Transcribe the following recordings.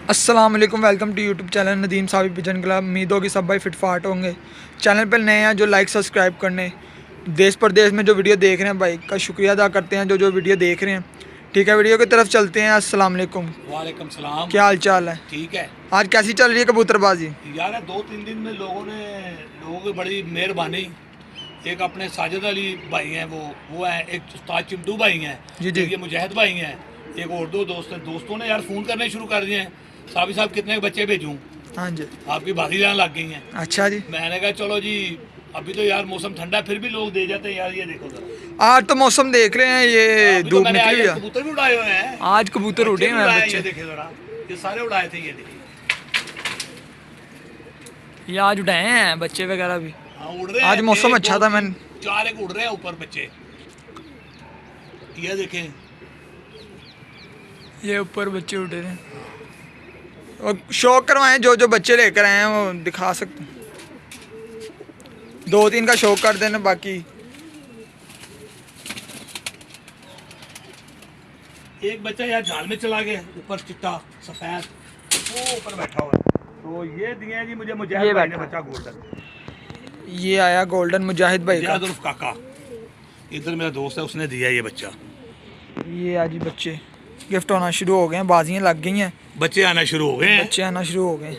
अस्सलाम वालेकुम, welcome to YouTube channel Nadeem Sabir pigeon club. उम्मीद होगी सब भाई फिट फाट होंगे। चैनल पर नए हैं जो लाइक सब्सक्राइब करने, देश प्रदेश में जो वीडियो देख रहे हैं भाई का शुक्रिया अदा करते हैं जो वीडियो देख रहे हैं। ठीक है, वीडियो की तरफ चलते हैं। अस्सलाम वालेकुम। वालेकुम सलाम। क्या हाल चाल है? ठीक है। आज कैसी चल रही है कबूतरबाजी? यार 2-3 दिन में लोगों की बड़ी मेहरबानी। एक अपने साजिद अली भाई हैं, वो हैं, एक उस्ताद चिमटू भाई हैं, जी जी। एक ये मुजाहिद भाई हैं, एक और दो दोस्त हैं। दोस्तों ने यार फ़ोन करने शुरू कर दिए हैं, साहब कितने बच्चे भेजूँ? हाँ जी। आपकी बाजी जान लग गई हैं। अच्छा जी। मैंने कहा चलो जी, अभी तो यार मौसम ठंडा, फिर भी लोग दे जाते हैं यार। ये देखो जरा, आज तो मौसम देख रहे हैं, ये अभी तो धूप मैंने निकली आज है। कबूतर भी उड़ाए हुए हैं। आज कबूतर उड़े हुए हैं ये बच्चे। देखे जरा, ये सारे उड़ाए थे। ये देखिए, ये आज उड़ाए हैं बच्चे वगैरह भी। हाँ, उड़ रहे हैं। आज मौसम अच्छा था। मैंने 4 एक उड़ रहे हैं ऊपर बच्चे, ये देखें, ये ऊपर बच्चे उड़े हैं। और शौक करवाएं, जो बच्चे लेकर आए हैं वो दिखा सकते हैं। 2-3 का शौक कर देना। बाकी एक बच्चा यार झाल में चला गया, ऊपर चिट्टा सफेद, वो ऊपर बैठा हुआ है। तो ये दिए हैं जी मुझे मुजाहिद भाई ने बच्चा गोल्डन। ये आया गोल्डन मुजाहिद भाई का। उर्फ काका, इधर मेरा दोस्त है, उसने दिया ये बच्चा। ये आज ही बच्चे गिफ्ट होना शुरू हो गए हैं, बाजियां लग गई हैं, बच्चे आना शुरू हो गए हैं। बच्चे आना शुरू हो गए।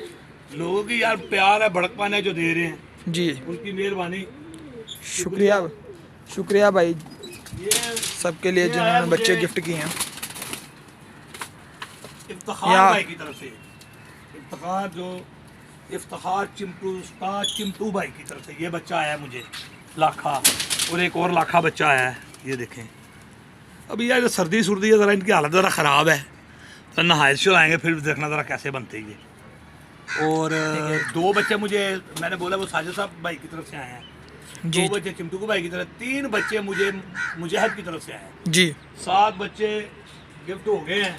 लोगों की यार प्यार है, भड़कपन है जो दे रहे हैं जी, उनकी मेहरबानी। शुक्रिया शुक्रिया भाई ये सबके लिए जिन्होंने बच्चे गिफ्ट किए हैं। इफ्तिखार भाई की तरफ से, इफ्तिखार चिमटू भाई की तरफ से ये बच्चा आया मुझे, लाखा, और एक और लाखा बच्चा आया है। ये देखें, अभी यार सर्दी सुर्दी है, ज़रा इनकी हालत ज़रा ख़राब है, तो नहाइश आएंगे फिर देखना ज़रा कैसे बनते हैं ये। और 2 बच्चे मुझे, मैंने बोला वो साजिद साहब भाई की तरफ से आए हैं। 2 बच्चे चिमटू भाई की तरफ, 3 बच्चे मुझे मुजाहिद की तरफ से आए हैं जी। 7 बच्चे गिफ्ट हो गए हैं।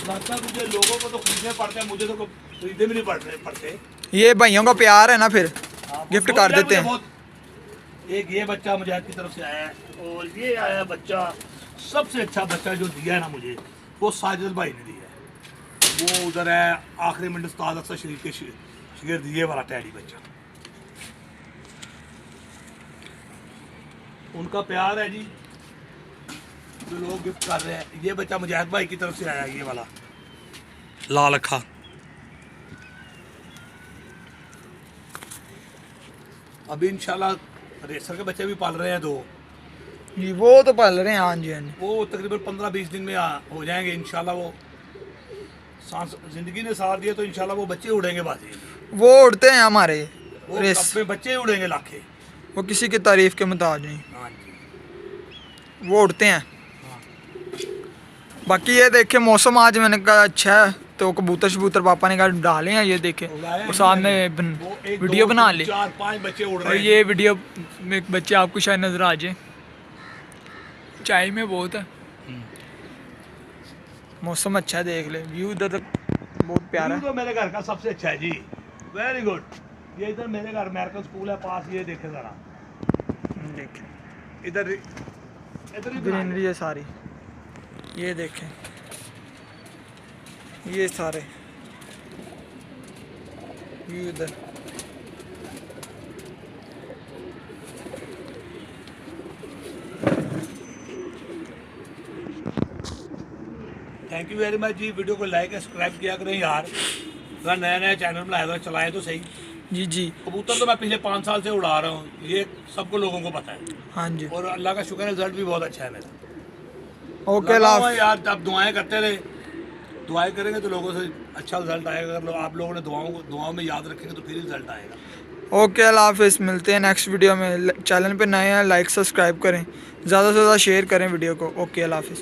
लगता है मुझे लोगों को तो खरीदने पड़ते हैं, मुझे तो खरीदने भी नहीं पड़ते। ये भाइयों का प्यार है ना, फिर गिफ्ट कर देते हैं। एक ये बच्चा मुजाहिद की तरफ से आया है, और ये आया बच्चा, सबसे अच्छा बच्चा जो दिया है ना मुझे, वो साजिद भाई ने दिया है। वो उधर है आखिरी मिनट उस्ताद अक्सर शरीफ के शिगिर्द, ये वाला टैडी बच्चा। उनका प्यार है जी जो लोग गिफ्ट कर रहे हैं। ये बच्चा मुजाहिद भाई की तरफ से आया, ये वाला लाल अखा। अभी इंशाल्लाह रेसर के बच्चे भी पाल रहे हैं 2। जी, वो तो पाल रहे हैं। हाँ जी, हाँ जी। वो तकरीबन 15-20 दिन में हो जाएंगे इंशाल्लाह। वो जिंदगी ने साथ दिया तो इंशाल्लाह वो बच्चे उड़ेंगे बाजी। वो उड़ते हैं हमारे रेस, अपने बच्चे उड़ेंगे लाखे। वो किसी की तारीफ के मुताबिक नहीं, हाँ जी, वो उड़ते हैं। हाँ। बाकी ये देखे मौसम आज मैंने कहा अच्छा है, तो कबूतर शबूतर पापा ने कहा डाले हैं। ये देखे और सामने वीडियो बना ले। 4-5 बच्चे उड़ रहे और हैं। ये वीडियो में बच्चे आपको शायद नजर आ जाए। चाय में बहुत है, मौसम अच्छा है, देख ले व्यू उधर तक बहुत प्यारा है। तो मेरे घर का सबसे अच्छा है जी, वेरी गुड। ये इधर मेरे घर अमेरिकन स्कूल है पास, ये देखे जरा, देखें इधर इधर ही ग्रीनरी है सारी। ये देखें, ये सारे व्यू इधर। थैंक यू वेरी मच जी। वीडियो को लाइक सब्सक्राइब किया करें यार, अगर नया चैनल बनाया तो चलाएं तो सही। जी जी। कबूतर तो मैं पिछले 5 साल से उड़ा रहा हूँ, ये सबको लोगों को पता है। हाँ जी। और अल्लाह का शुक्र है, रिजल्ट भी बहुत अच्छा है मेरा। ओके यार आप दुआएं करते रहे, दुआएं करेंगे तो लोगों से अच्छा रिजल्ट आएगा। अगर आप लोगों ने दुआओं में याद रखेंगे तो फिर रिजल्ट आएगा। ओके, अल्लाह हाफिज़। मिलते हैं नेक्स्ट वीडियो में। चैनल पे नए हैं, लाइक सब्सक्राइब करें, ज़्यादा से ज़्यादा शेयर करें वीडियो को। ओके, अल्लाह हाफिज़।